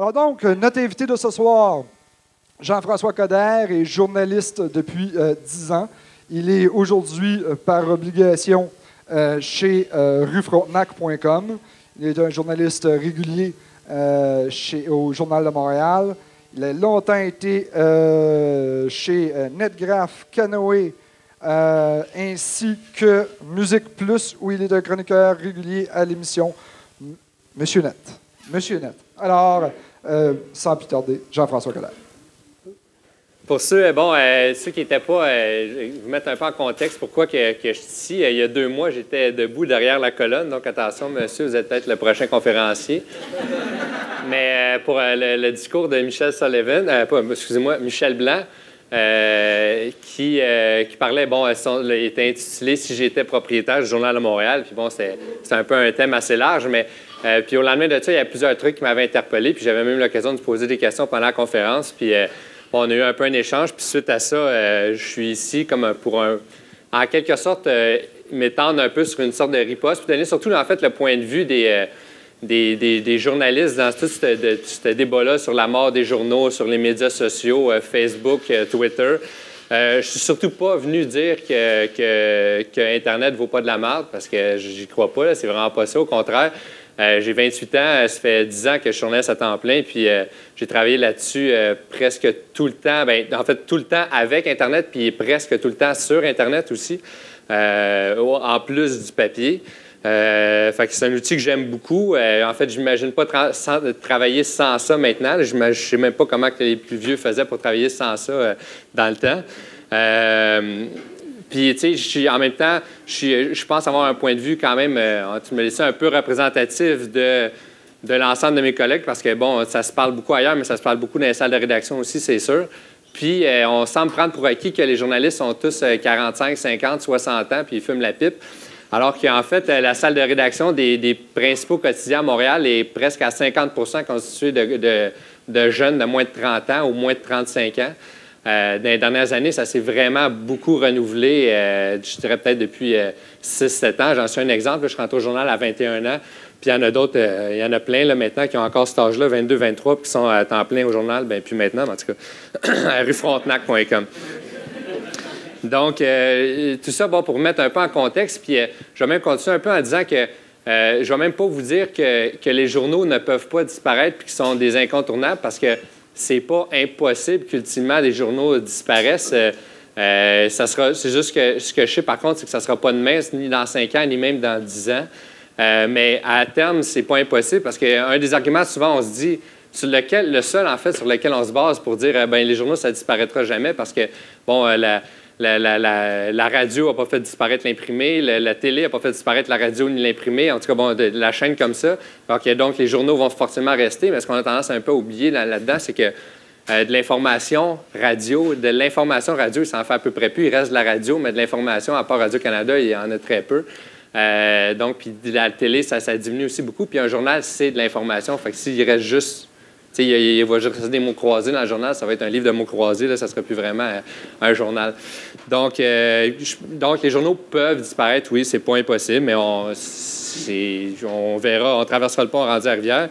Alors donc, notre invité de ce soir, Jean-François Coderre, est journaliste depuis 10 ans. Il est aujourd'hui, par obligation, chez ruefrontenac.com. Il est un journaliste régulier au Journal de Montréal. Il a longtemps été chez Netgraph, Canoë, ainsi que Musique Plus, où il est un chroniqueur régulier à l'émission Monsieur Net. Monsieur Net. Alors, sans plus tarder, Jean-François Coderre. Pour ceux, ceux qui n'étaient pas, vous mettre un peu en contexte pourquoi que je suis ici. Il y a 2 mois, j'étais debout derrière la colonne. Donc, attention, monsieur, vous êtes peut-être le prochain conférencier. Mais pour le discours de Michel Sullivan, Michel Blanc, qui parlait, il était intitulé « Si j'étais propriétaire du Journal de Montréal ». Puis bon, c'est un peu un thème assez large, mais puis au lendemain de ça, il y a plusieurs trucs qui m'avaient interpellé. Puis j'avais même l'occasion de poser des questions pendant la conférence. Puis on a eu un peu un échange. Puis suite à ça, je suis ici comme en quelque sorte, m'étendre un peu sur une sorte de riposte, puis donner surtout, en fait, le point de vue des journalistes dans tout ce débat-là sur la mort des journaux, sur les médias sociaux, Facebook, Twitter. Je suis surtout pas venu dire que Internet vaut pas de la merde, parce que j'y crois pas, c'est vraiment pas ça. Au contraire, j'ai 28 ans, ça fait 10 ans que je suis journaliste à temps plein, puis j'ai travaillé là-dessus presque tout le temps. En fait, tout le temps avec Internet, puis presque tout le temps sur Internet aussi, en plus du papier. Fait que c'est un outil que j'aime beaucoup. En fait, je n'imagine pas travailler sans ça maintenant. Je ne sais même pas comment que les plus vieux faisaient pour travailler sans ça dans le temps. Puis, tu sais, en même temps, je pense avoir un point de vue quand même, tu me laissais un peu représentatif de l'ensemble de mes collègues, parce que, bon, ça se parle beaucoup ailleurs, mais ça se parle beaucoup dans les salles de rédaction aussi, c'est sûr. Puis, on semble prendre pour acquis que les journalistes sont tous 45, 50, 60 ans, puis ils fument la pipe. Alors qu'en fait, la salle de rédaction des principaux quotidiens à Montréal est presque à 50 constituée de jeunes de moins de 30 ans ou moins de 35 ans. Dans les dernières années, ça s'est vraiment beaucoup renouvelé, je dirais peut-être depuis 6-7 ans. J'en suis un exemple. Là, je rentre au journal à 21 ans. Puis il y en a d'autres, il y en a plein là, maintenant qui ont encore cet âge-là, 22, 23, puis qui sont à temps plein au journal. Bien, puis maintenant, en tout cas, à ruefrontenac.com. Donc, tout ça, bon, pour mettre un peu en contexte, puis je vais même continuer un peu en disant que je ne vais même pas vous dire que les journaux ne peuvent pas disparaître puis qu'ils sont des incontournables, parce que c'est pas impossible qu'ultimement des journaux disparaissent. C'est juste que ce que je sais, par contre, c'est que ça ne sera pas demain, ni dans 5 ans, ni même dans 10 ans. Mais à terme, c'est pas impossible, parce qu'un des arguments, souvent, on se dit, le seul, en fait, sur lequel on se base pour dire les journaux, ça ne disparaîtra jamais, parce que, bon, la radio n'a pas fait disparaître l'imprimé, la télé n'a pas fait disparaître la radio ni l'imprimé, en tout cas, bon, de la chaîne comme ça. Alors que donc, les journaux vont forcément rester, mais ce qu'on a tendance un peu à oublier là-dedans, c'est que de l'information radio, il s'en fait à peu près plus. Il reste de la radio, mais de l'information, à part Radio-Canada, il y en a très peu. Donc, puis de la télé, ça diminue aussi beaucoup. Puis un journal, c'est de l'information. Fait que s'il reste juste... Tu sais, il va juste des mots croisés dans le journal, ça va être un livre de mots croisés, là, ça ne sera plus vraiment un journal. Donc, les journaux peuvent disparaître, oui, c'est pas impossible, mais on verra, on traversera le pont rendu à Rivière.